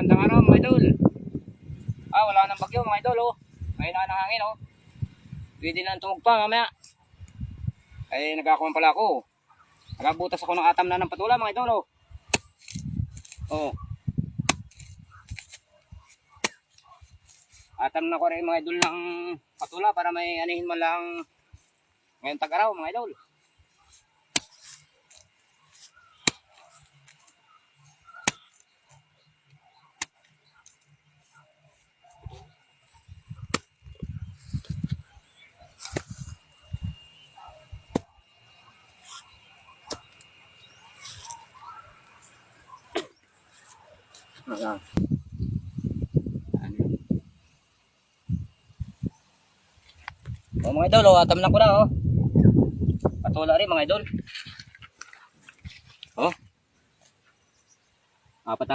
Magandang araw mga idol. Wala nang bagyo mga idol oh. May na ng hangin oh. Pwede na tumugpa mamaya. Ay nagkakuman pala ako. Nagbutas ako ng atam na ng patula mga idol oh. Oh. Atam na ko rin mga idol ng patula para may anihin mo lang ngayon tag-araw mga idol. Oh mga idol, atam na ko na oh. Patula rin mga idol. Oh. Apat